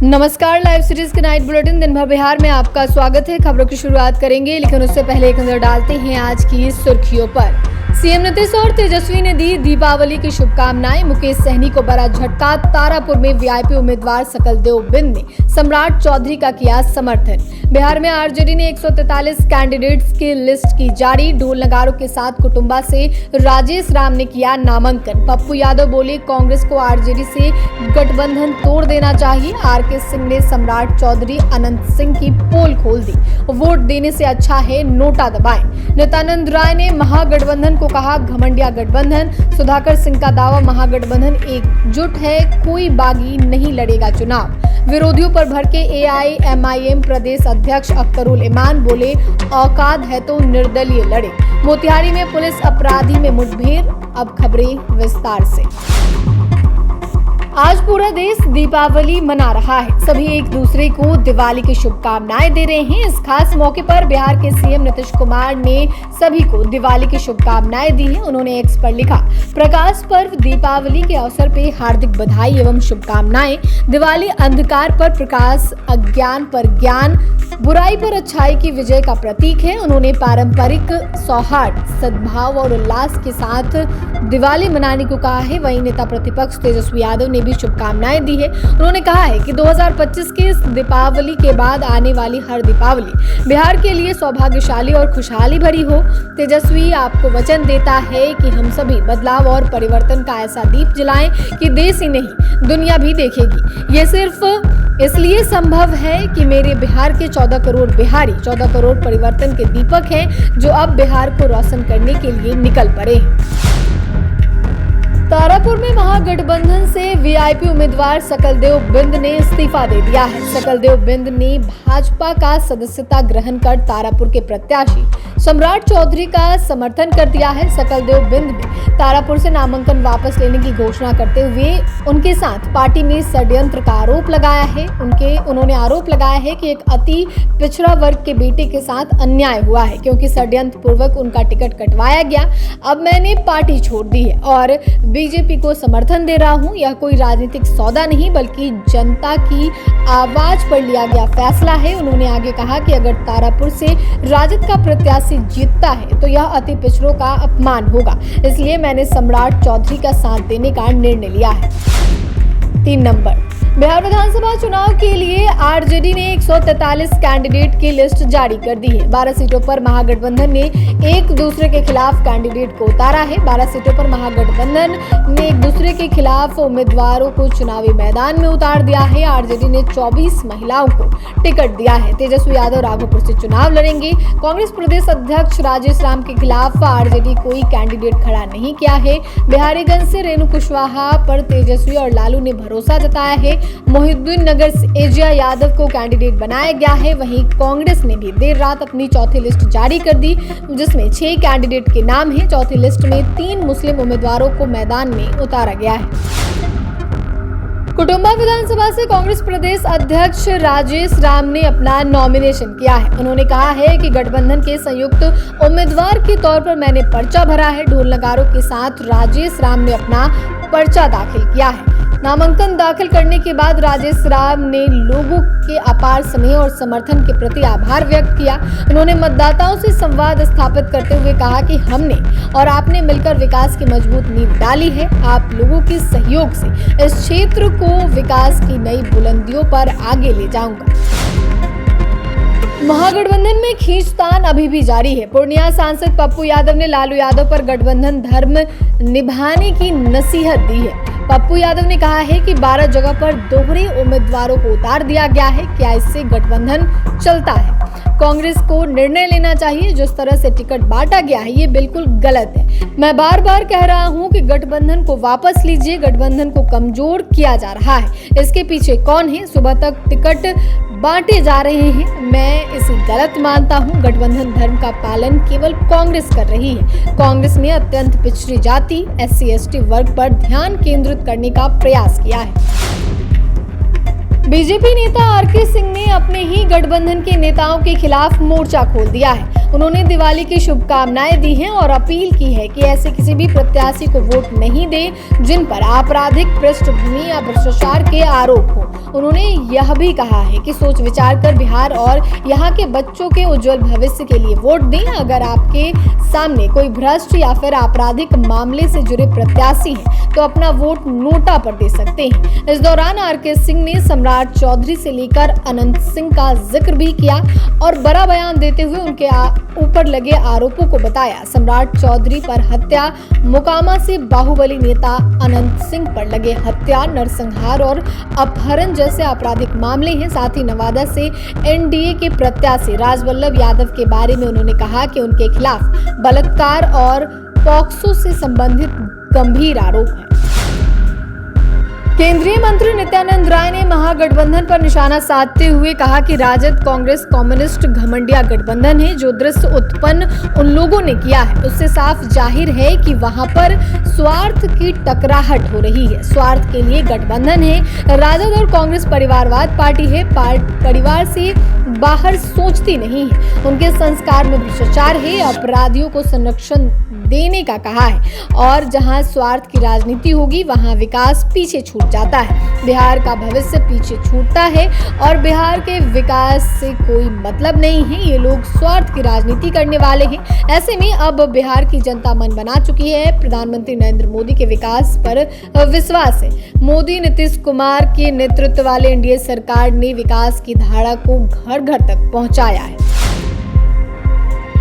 नमस्कार, live series के night bulletin दिन भर बिहार में आपका स्वागत है। खबरों की शुरुआत करेंगे, लेकिन उससे पहले एक नजर डालते हैं आज की सुर्खियों पर। सीएम नीतीश और तेजस्वी ने दी दीपावली की शुभकामनाएं। मुकेश सहनी को बड़ा झटका। तारापुर में वीआईपी उम्मीदवार सकलदेव बिंद ने सम्राट चौधरी का किया समर्थन। बिहार में आरजेडी ने 143 कैंडिडेट्स की लिस्ट की जारी। ढोल नगारों के साथ कुटुंबा से राजेश राम ने किया नामांकन। पप्पू यादव बोले, कांग्रेस को आरजेडी से गठबंधन तोड़ देना चाहिए। आरके सिंह ने सम्राट चौधरी अनंत सिंह की पोल खोल दी। वोट देने से अच्छा है नोटा दबाएं। नित्यानंद राय ने महागठबंधन को कहा घमंडिया गठबंधन। सुधाकर सिंह का दावा, महागठबंधन एकजुट है, कोई बागी नहीं लड़ेगा चुनाव। विरोधियों पर भड़के एआईएमआईएम प्रदेश अध्यक्ष अख्तरुल इमान बोले, औकात है तो निर्दलीय लड़े। मोतिहारी में पुलिस अपराधी में मुठभेड़। अब खबरें विस्तार से। आज पूरा देश दीपावली मना रहा है। सभी एक दूसरे को दिवाली की शुभकामनाएं दे रहे हैं। इस खास मौके पर बिहार के सीएम नीतीश कुमार ने सभी को दिवाली की शुभकामनाएं दी हैं। उन्होंने एक्स पर लिखा, प्रकाश पर्व दीपावली के अवसर पे हार्दिक बधाई एवं शुभकामनाएं। दिवाली अंधकार पर प्रकाश, अज्ञान पर ज्ञान, बुराई पर अच्छाई की विजय का प्रतीक है। उन्होंने पारंपरिक सौहार्द, सद्भाव और उल्लास के साथ दिवाली मनाने को कहा है। वहीं नेता प्रतिपक्ष तेजस्वी यादव ने भी शुभकामनाएं दी है। उन्होंने कहा है कि 2025 के इस दीपावली के बाद आने वाली हर दीपावली बिहार के लिए सौभाग्यशाली और खुशहाली भरी हो। तेजस्वी आपको वचन देता है कि हम सभी बदलाव और परिवर्तन का ऐसा दीप जलाएं कि देश ही नहीं दुनिया भी देखेगी। ये सिर्फ इसलिए संभव है कि मेरे बिहार के 14 करोड़ बिहारी 14 करोड़ परिवर्तन के दीपक हैं, जो अब बिहार को रोशन करने के लिए निकल पड़े हैं। तारापुर में महागठबंधन से वीआईपी उम्मीदवार सकलदेव बिंद ने इस्तीफा दे दिया है। सकलदेव बिंद ने भाजपा का सदस्यता ग्रहण कर तारापुर के प्रत्याशी सम्राट चौधरी का समर्थन कर दिया है। सकलदेव बिंद ने तारापुर से नामांकन वापस लेने की घोषणा करते हुए उनके साथ पार्टी में षड्यंत्र का आरोप लगाया है। उन्होंने आरोप लगाया है कि एक अति पिछड़ा वर्ग के बेटे के साथ अन्याय हुआ है, क्योंकि षड्यंत्र पूर्वक उनका टिकट कटवाया गया। अब मैंने पार्टी छोड़ दी है और बीजेपी को समर्थन दे रहा हूं। यह कोई राजनीतिक सौदा नहीं, बल्कि जनता की आवाज पर लिया गया फैसला है। उन्होंने आगे कहा कि अगर तारापुर से राजद का प्रत्याशी जीतता है तो यह अति पिछड़ों का अपमान होगा, इसलिए मैंने सम्राट चौधरी का साथ देने का निर्णय लिया है। 3 नंबर, बिहार विधानसभा चुनाव के लिए आरजेडी ने 143 कैंडिडेट की लिस्ट जारी कर दी है। 12 सीटों पर महागठबंधन ने एक दूसरे के खिलाफ कैंडिडेट को उतारा है। 12 सीटों पर महागठबंधन ने एक दूसरे के खिलाफ उम्मीदवारों को चुनावी मैदान में उतार दिया है। आरजेडी ने 24 महिलाओं को टिकट दिया है। तेजस्वी यादव राघोपुर से चुनाव लड़ेंगे। कांग्रेस प्रदेश अध्यक्ष राजेश राम के खिलाफ आरजेडी कोई कैंडिडेट खड़ा नहीं किया है। बिहारीगंज से रेणु कुशवाहा पर तेजस्वी और लालू ने भरोसा जताया है। मोहिउद्दीन नगर से एजिया यादव को कैंडिडेट बनाया गया है। वहीं कांग्रेस ने भी देर रात अपनी चौथी लिस्ट जारी कर दी, जिसमें 6 कैंडिडेट के नाम हैं। चौथी लिस्ट में 3 मुस्लिम उम्मीदवारों को मैदान में उतारा गया है। कुटुंबा विधानसभा से कांग्रेस प्रदेश अध्यक्ष राजेश राम ने अपना नॉमिनेशन किया है। उन्होंने कहा है कि गठबंधन के संयुक्त उम्मीदवार के तौर पर मैंने पर्चा भरा है। ढोल नगारों के साथ राजेश राम ने अपना पर्चा दाखिल किया है। नामांकन दाखिल करने के बाद राजेश राम ने लोगों के अपार स्नेह और समर्थन के प्रति आभार व्यक्त किया। उन्होंने मतदाताओं से संवाद स्थापित करते हुए कहा कि हमने और आपने मिलकर विकास की मजबूत नींव डाली है। आप लोगों के सहयोग से इस क्षेत्र को विकास की नई बुलंदियों पर आगे ले जाऊंगा। महागठबंधन में खींचतान अभी भी जारी है। पूर्णिया सांसद पप्पू यादव ने लालू यादव पर गठबंधन धर्म निभाने की नसीहत दी है। पप्पू यादव ने कहा है कि 12 जगह पर दोहरे उम्मीदवारों को उतार दिया गया है। क्या इससे गठबंधन चलता है? कांग्रेस को निर्णय लेना चाहिए। जिस तरह से टिकट बांटा गया है, ये बिल्कुल गलत है। मैं बार बार कह रहा हूं कि गठबंधन को वापस लीजिए। गठबंधन को कमजोर किया जा रहा है। इसके पीछे कौन है? सुबह तक टिकट बांटे जा रहे हैं। मैं इसे गलत मानता हूं। गठबंधन धर्म का पालन केवल कांग्रेस कर रही है। कांग्रेस ने अत्यंत पिछड़ी जाति SC/ST वर्ग पर ध्यान केंद्रित करने का प्रयास किया है। बीजेपी नेता आरके सिंह ने अपने ही गठबंधन के नेताओं के खिलाफ मोर्चा खोल दिया है। उन्होंने दिवाली की शुभकामनाएं दी हैं और अपील की है कि ऐसे किसी भी प्रत्याशी को वोट नहीं दे जिन पर आपराधिक पृष्ठभूमि या भ्रष्टाचार के आरोप हो। उन्होंने यह भी कहा है कि सोच विचार कर बिहार और यहाँ के बच्चों के उज्जवल भविष्य के लिए वोट दें। अगर आपके सामने कोई भ्रष्ट या फिर आपराधिक मामले से जुड़े प्रत्याशी हैं तो अपना वोट नोटा पर दे सकते हैं। इस दौरान आर.के. सिंह ने सम्राट चौधरी से लेकर अनंत सिंह का जिक्र भी किया और बड़ा बयान देते हुए उनके ऊपर लगे आरोपों को बताया। सम्राट चौधरी पर हत्या, मोकामा से बाहुबली नेता अनंत सिंह पर लगे हत्या, नरसंहार और अपहरण जैसे आपराधिक मामले हैं। साथ ही नवादा से एनडीए के प्रत्याशी राजवल्लभ यादव के बारे में उन्होंने कहा कि उनके खिलाफ बलात्कार और पॉक्सो से संबंधित गंभीर आरोप है। केंद्रीय मंत्री नित्यानंद राय ने महागठबंधन पर निशाना साधते हुए कहा कि राजद, कांग्रेस, कम्युनिस्ट घमंडिया गठबंधन है। जो दृश्य उत्पन्न उन लोगों ने किया है उससे साफ जाहिर है कि वहां पर स्वार्थ की टकराहट हो रही है। स्वार्थ के लिए गठबंधन है। राजद और कांग्रेस परिवारवाद पार्टी है। परिवार से बाहर सोचती नहीं है। उनके संस्कार में भ्रष्टाचार है। अपराधियों को संरक्षण देने का कहा है और जहां स्वार्थ की राजनीति होगी वहां विकास पीछे छूट जाता है। बिहार का भविष्य पीछे छूटता है और बिहार के विकास से कोई मतलब नहीं है। ये लोग स्वार्थ की राजनीति करने वाले हैं। ऐसे में अब बिहार की जनता मन बना चुकी है। प्रधानमंत्री नरेंद्र मोदी के विकास पर विश्वास है। मोदी, नीतीश कुमार के नेतृत्व वाले एनडीए सरकार ने विकास की धारा को घर घर तक पहुंचाया है।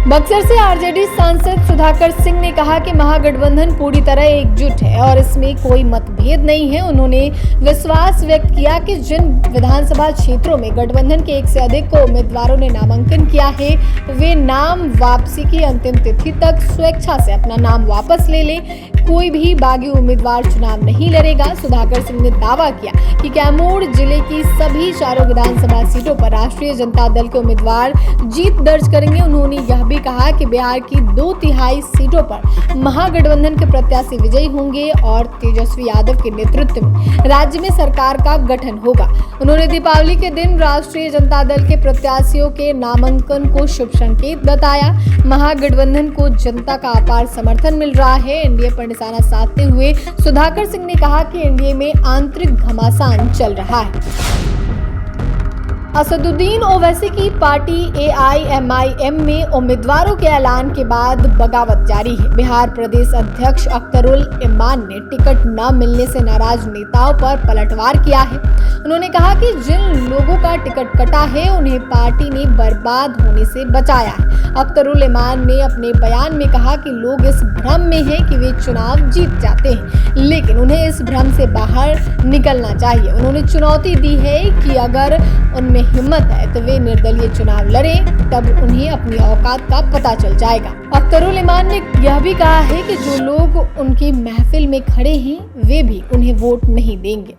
बक्सर से आरजेडी सांसद सुधाकर सिंह ने कहा कि महागठबंधन पूरी तरह एकजुट है और इसमें कोई मतभेद नहीं है। उन्होंने विश्वास व्यक्त किया कि जिन विधानसभा क्षेत्रों में गठबंधन के एक से अधिक उम्मीदवारों ने नामांकन किया है वे नाम वापसी की अंतिम तिथि तक स्वेच्छा से अपना नाम वापस ले लें। कोई भी बागी उम्मीदवार चुनाव नहीं लड़ेगा। सुधाकर सिंह ने दावा किया कि कैमूर जिले की सभी चारों विधानसभा सीटों पर राष्ट्रीय जनता दल के उम्मीदवार जीत दर्ज करेंगे। उन्होंने यह भी कहा कि बिहार की 2/3 सीटों पर महागठबंधन के प्रत्याशी विजयी होंगे और तेजस्वी यादव के नेतृत्व में राज्य में सरकार का गठन होगा। उन्होंने दीपावली के दिन राष्ट्रीय जनता दल के प्रत्याशियों के नामांकन को शुभ संकेत बताया। महागठबंधन को जनता का अपार समर्थन मिल रहा है। एनडीए पर निशाना साधते हुए सुधाकर सिंह ने कहा कि एनडीए में आंतरिक घमासान चल रहा है। असदुद्दीन ओवैसी की पार्टी एआईएमआईएम में उम्मीदवारों के ऐलान के बाद बगावत जारी है। बिहार प्रदेश अध्यक्ष अख्तरुल इमान ने टिकट न मिलने से नाराज नेताओं पर पलटवार किया है। उन्होंने कहा कि जिन लोगों का टिकट कटा है उन्हें पार्टी ने बर्बाद होने से बचाया है। अख्तरुल इमान ने अपने बयान में कहा कि लोग इस भ्रम में हैं कि वे चुनाव जीत जाते हैं, लेकिन उन्हें इस भ्रम से बाहर निकलना चाहिए। उन्होंने चुनौती दी है कि अगर उनमें हिम्मत है तो वे निर्दलीय चुनाव लड़ें, तब उन्हें अपनी औकात का पता चल जाएगा। अख्तरुल इमान ने यह भी कहा है कि जो लोग उनकी महफिल में खड़े हैं वे भी उन्हें वोट नहीं देंगे।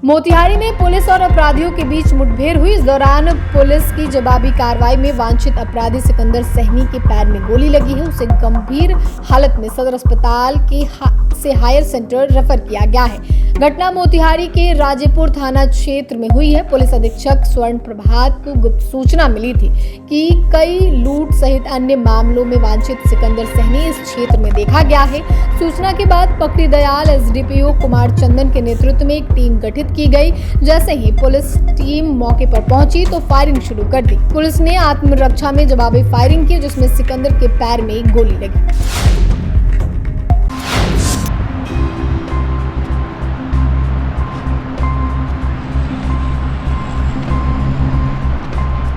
मोतिहारी में पुलिस और अपराधियों के बीच मुठभेड़ हुई। इस दौरान पुलिस की जवाबी कार्रवाई में वांछित अपराधी सिकंदर सहनी के पैर में गोली लगी है। उसे गंभीर हालत में सदर अस्पताल से हायर सेंटर रेफर किया गया है। घटना मोतिहारी के राजेपुर थाना क्षेत्र में हुई है। पुलिस अधीक्षक स्वर्ण प्रभात को गुप्त सूचना मिली थी कि कई लूट सहित अन्य मामलों में वांछित सिकंदर सहनी इस क्षेत्र में देखा गया है। सूचना के बाद पकड़ी दयाल एसडीपीओ कुमार चंदन के नेतृत्व में एक टीम गठित की गई। जैसे ही पुलिस टीम मौके पर पहुंची तो फायरिंग शुरू कर दी। पुलिस ने आत्मरक्षा में जवाबी फायरिंग की जिसमें सिकंदर के पैर में गोली लगी।